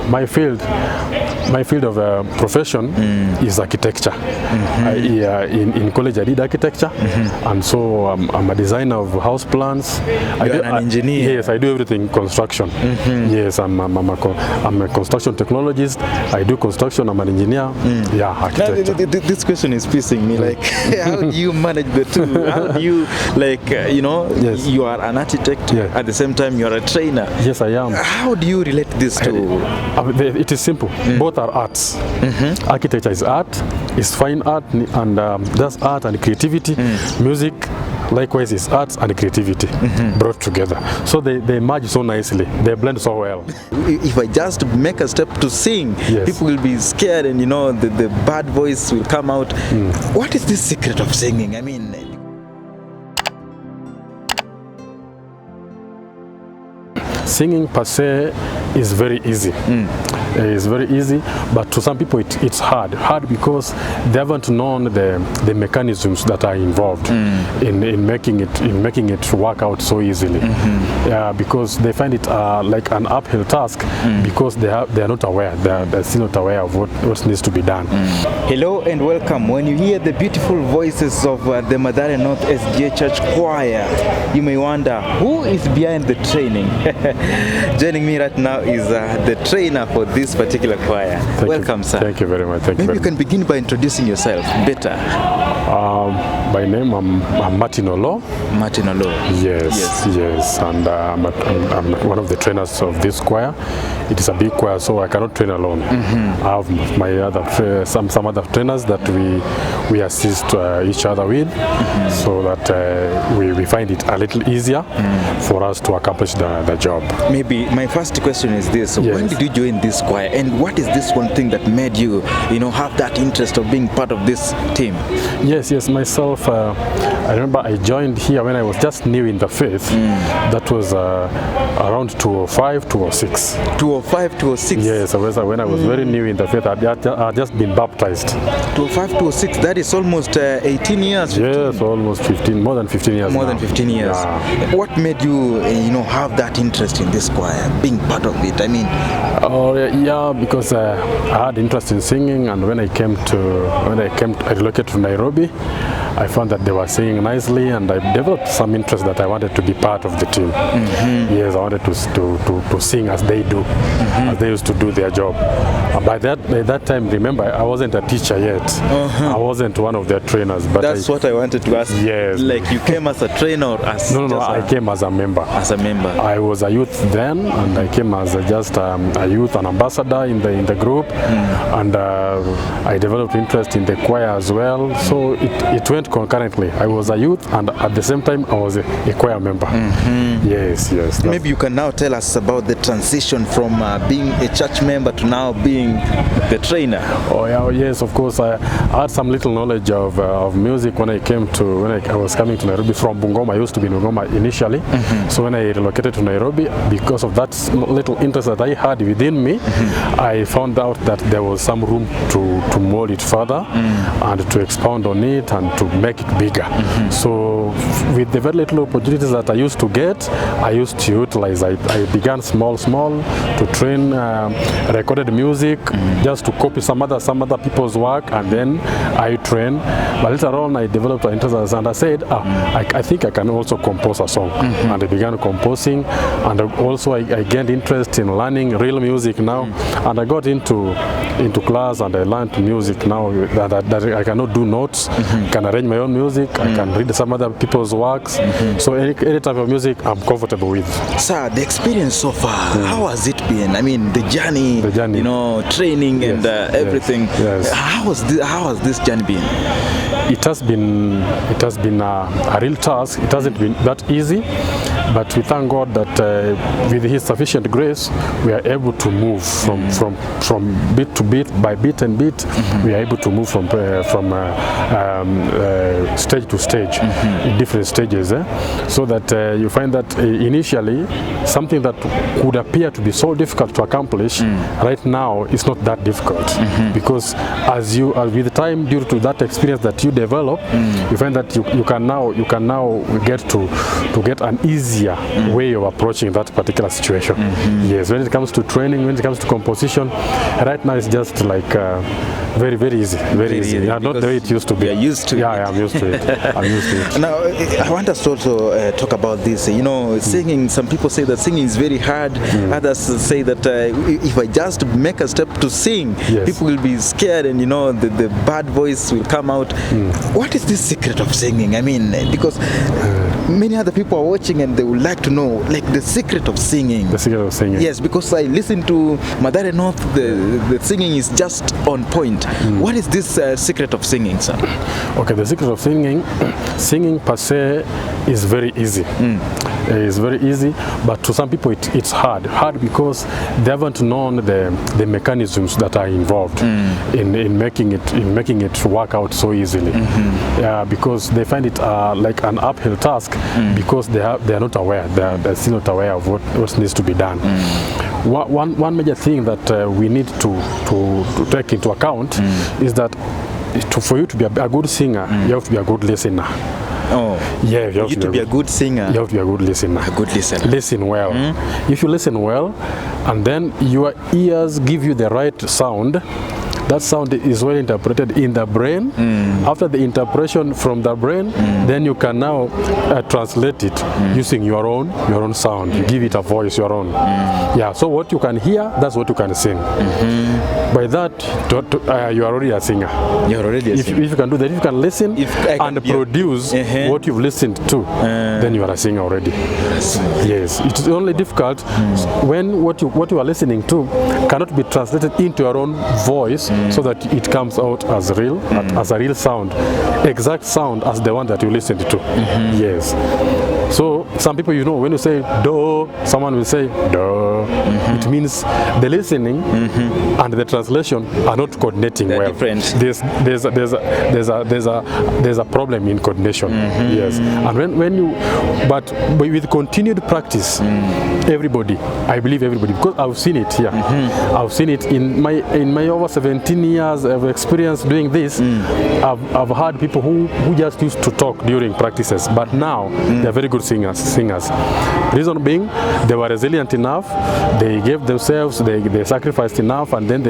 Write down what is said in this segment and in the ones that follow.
my field of profession is architecture. In college I did architecture, and so I'm a designer of house plans. You're an engineer. Yes, I do everything construction. Yes, I'm a construction technologist. I do construction. I'm an engineer. Yeah, architecture. This question is pissing me. Like, how do you manage the two? How do you, Yes. you are an architect, at the same time you are a trainer. Yes, I am. How do you relate these two? It is simple. Both are arts. Architecture is art, is fine art, and that's art and creativity. Music, likewise, is arts and creativity brought together. So they merge so nicely. They blend so well. If I just make a step to sing, people will be scared, and the bad voice will come out. What is the secret of singing? I mean, singing per se is very easy. It's very easy, but to some people it's hard because they haven't known the mechanisms that are involved in making it work out so easily. Because they find it like an uphill task because they are not aware. They're still not aware of what needs to be done. Hello and welcome. When you hear the beautiful voices of the Mathare North SDA Church Choir, you may wonder who is behind the training. Joining me right now is the trainer for this particular choir. Welcome, sir. Thank you very much. Maybe you can begin by introducing yourself better. By name, I'm Martin Olo. Martin Olo. Yes. And I'm one of the trainers of this choir. It is a big choir, so I cannot train alone. I have my other some other trainers that we assist each other with, so that we find it a little easier for us to accomplish the job. Maybe my first question is this: when did you join this choir, and what is this one thing that made you, have that interest of being part of this team? Yes. Myself, I remember I joined here when I was just new in the faith. That was around 2005, 2006. 2005, 2006? Yes, when I was very new in the faith. I had just been baptized. 2005, 2006, that is almost 18 years. 15. Yes, almost 15, more than 15 years. More than 15 years. Yeah. What made you, have that interest in this choir, being part of it? I mean, because I had interest in singing, and when I relocated to Nairobi, I found that they were singing nicely, and I developed some interest that I wanted to be part of the team. Yes, I wanted to sing as they do, as they used to do their job. By that time, remember, I wasn't a teacher yet. I wasn't one of their trainers. But that's what I wanted to ask. Yes. Like, you came as a trainer or as... No, I came as a member. As a member. I was a youth then, and I came as just a youth, an ambassador in the group, and I developed interest in the choir as well. So it went concurrently. I was a youth, and at the same time I was a choir member. Yes. Maybe you can now tell us about the transition from being a church member to now being the trainer. Yes, of course. I had some little knowledge of music when I was coming to Nairobi from Bungoma. I used to be in Bungoma initially. So when I relocated to Nairobi, because of that little interest that I had within me, I found out that there was some room to mold it further and to expound on it and to make it bigger. So with the very little opportunities that I used to get, I used to utilize. I began small to train recorded music, just to copy some other people's work, and then I train. But later on I developed an interest, and I said, I think I can also compose a song. And I began composing, and also I gained interest in learning real music now, and I got into class, and I learned music now that I cannot do notes, can arrange my own music, I can read some other people's works. So any type of music I'm comfortable with. Sir, the experience so far, how has it been? I mean, the journey. Training and everything. Yes. How has this journey been? It has been a real task. It hasn't been that easy, but we thank God that with His sufficient grace, we are able to move from bit to bit, by bit and bit. We are able to move from stage to stage, in different stages. So that you find that initially something that would appear to be so difficult to accomplish, right now it's not that difficult, because with the time, due to that experience that you develop, you find that you can now get to get an easy easier way of approaching that particular situation. Yes, when it comes to training, when it comes to composition, right now it's just like very, very easy. Very easy. Yeah, not the way it used to be. You're used to it. Yeah, I'm used to it. I'm used to it. Now, I want us to also talk about this. You know, singing, some people say that singing is very hard. Others say that if I just make a step to sing, Yes. people will be scared and, you know, the bad voice will come out. What is the secret of singing? I mean, because many other people are watching and they would like to know, like, the secret of singing. The secret of singing. Yes, because I listen to Mathare North, the singing is just on point. What is this secret of singing, sir? Okay, the secret of singing, singing per se is very easy. It's very easy, but to some people it's hard. Hard because they haven't known the mechanisms that are involved in making it work out so easily. Because they find it like an uphill task because they are not aware. They're still not aware of what needs to be done. One major thing that we need to take into account is that for you to be a good singer, you have to be a good listener. Oh, Yeah, you have to be a good singer. You have to be a good listener. A good listener. Listen well. If you listen well, and then your ears give you the right sound, that sound is well interpreted in the brain. After the interpretation from the brain, then you can now translate it using your own sound. You give it a voice, your own. Yeah. So what you can hear, that's what you can sing. By that, you are already a singer. You're already a If singer. you can do that, if you can listen If I can- and produce what you've listened to, then you are a singer already. Yes, it is only difficult when what you are listening to cannot be translated into your own voice so that it comes out as real, as a real sound, exact sound as the one that you listened to. Yes. So some people, you know, when you say do, someone will say do. It means the listening and the translation are not coordinating They're well. different. There's a problem in coordination. Yes, and but with continued practice, everybody, I believe everybody, because I've seen it here. I've seen it in my over 17 years of experience doing this. I've had people who just used to talk during practices, but now they're very good singers. Reason being, they were resilient enough, they gave themselves, they sacrificed enough, and then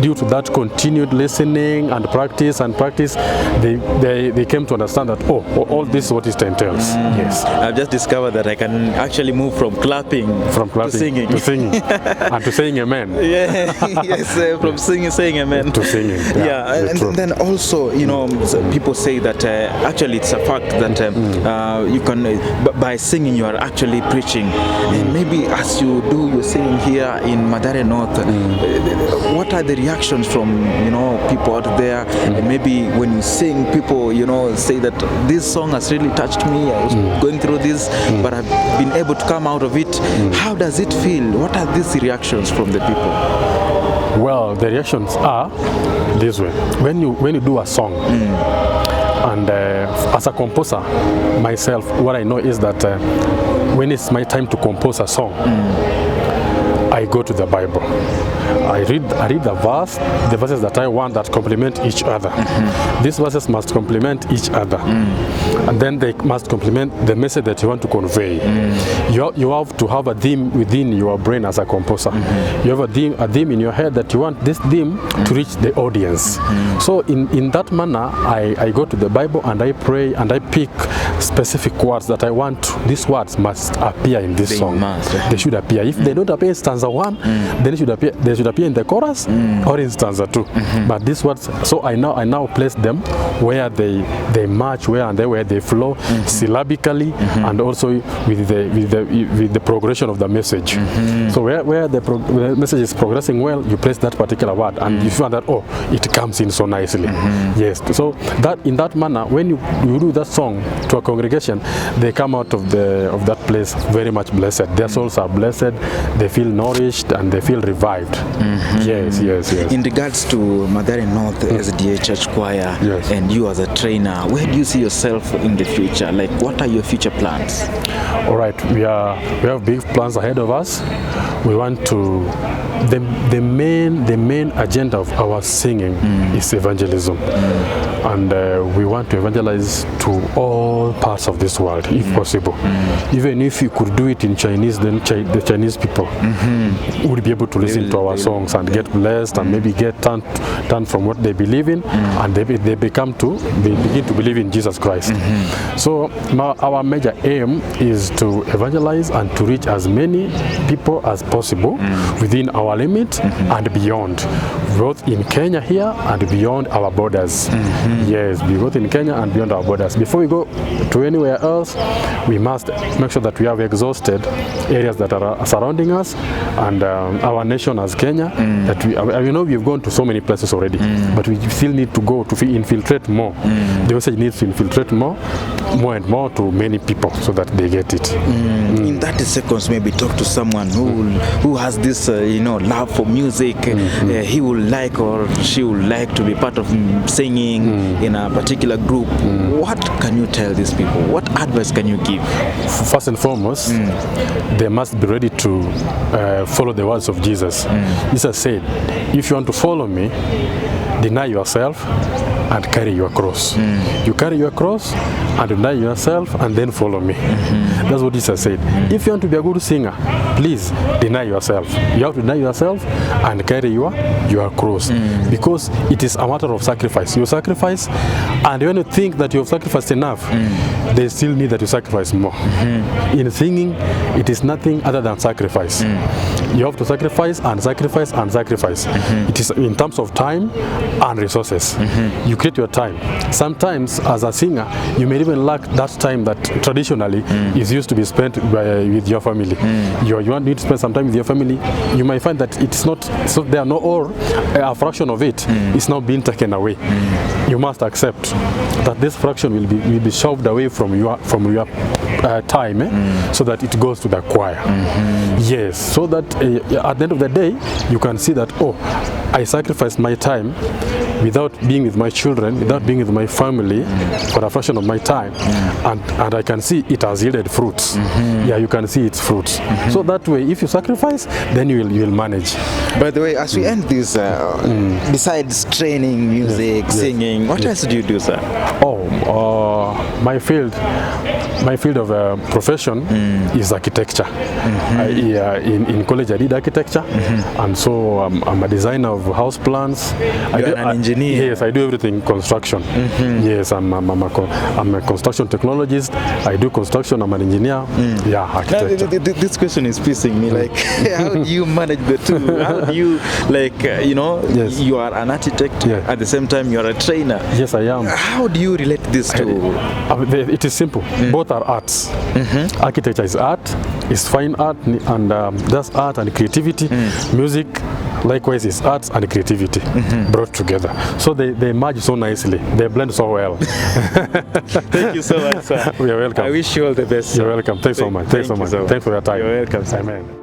due to that continued listening and practice, they came to understand that all this is what it entails. Yes. I've just discovered that I can actually move from clapping to singing. And to saying amen. Yeah, yes, from saying amen To singing. Yeah, it's and true. then also, you know, people say that actually it's a fact that you can, by singing, you are actually preaching. And maybe as you do your singing here in Mathare North, what are the reactions from, you know, people out there? And maybe when you sing, people, you know, say that this song has really touched me. I was going through this, but I've been able to come out of it. How does it feel? What are these reactions from the people? Well, the reactions are this way. When you do a song, and as a composer, myself, what I know is that when it's my time to compose a song, I go to the Bible. I read the verses that I want that complement each other. These verses must complement each other, and then they must complement the message that you want to convey. You have to have a theme within your brain as a composer. You have a theme in your head that you want this theme to reach the audience. So in that manner, I go to the Bible and I pray and I pick specific words that I want. These words must appear in this song. They should appear. If they don't appear in stanza 1, then they should appear in the chorus or in stanza 2. But these words, so I now place them where they match, where they flow syllabically, and also with the progression of the message. So where the message is progressing well, you place that particular word, and you find that it comes in so nicely. Yes. So that in that manner, when you do that song to a congregation, they come out of that place very much blessed. Their souls are blessed. They feel nourished. refreshed and they feel revived. Yes. In regards to Mathare North SDA Church Choir, Yes. and you as a trainer, where do you see yourself in the future? Like, what are your future plans? All right, we have big plans ahead of us. We want to the main agenda of our singing is evangelism, and we want to evangelize to all parts of this world if possible. Even if you could do it in Chinese, then the Chinese people would be able to listen to our songs and get blessed and maybe get turned from what they believe in, and they begin to believe in Jesus Christ. So our major aim is to evangelize and to reach as many people as possible within our limit and beyond, both in Kenya here and beyond our borders. Yes, both in Kenya and beyond our borders. Before we go to anywhere else, we must make sure that we have exhausted areas that are surrounding us and our nation as Kenya. That we've gone to so many places already, but we still need to go to infiltrate more. The message needs to infiltrate more and more to many people so that they get it. In 30 seconds, maybe talk to someone who has this love for music. He would like or she would like to be part of singing in a particular group. What can you tell these people? What advice can you give? First and foremost, they must be ready to follow the words of Jesus. Jesus said, if you want to follow me, deny yourself and carry your cross. You carry your cross and deny yourself and then follow me. That's what Jesus said. If you want to be a good singer, please deny yourself. You have to deny yourself and carry your cross, because it is a matter of sacrifice. You sacrifice, and when you think that you have sacrificed enough, they still need that you sacrifice more. In singing, it is nothing other than sacrifice. You have to sacrifice and sacrifice and sacrifice. It is in terms of time and resources. You create your time. Sometimes as a singer, you may even lack that time that traditionally is used to be spent with your family. You need to spend some time with your family. You might find that it's not so there, no, or a fraction of it is now being taken away. You must accept that this fraction will be shoved away from your time, so that it goes to the choir. Yes, so that at the end of the day, you can see that, oh, I sacrificed my time without being with my children, without being with my family for a fraction of my time, and I can see it has yielded fruits. Yeah, you can see its fruits. So that way, if you sacrifice, then you will manage. By the way, as we end this, besides training, music, singing, what else do you do, sir? My field of profession is architecture. In college I did architecture, and so I'm a designer of house plans. You're an engineer. Yes, I do everything construction. Yes, I'm a construction technologist. I do construction. I'm an engineer. Yeah, architecture. This question is pissing me. Like, how do you manage the two? How do you, Yes. you are an architect, at the same time you are a trainer. Yes, I am. How do you relate these two? It is simple. Both are arts. Architecture is art, is fine art, and that's art and creativity. Music, likewise, is arts and creativity brought together. So they merge so nicely. They blend so well. Thank you so much, sir. We are welcome. I wish you all the best, sir. You're welcome. Thanks so much. Thanks so much. Thanks for your time. You're welcome, sir. Amen.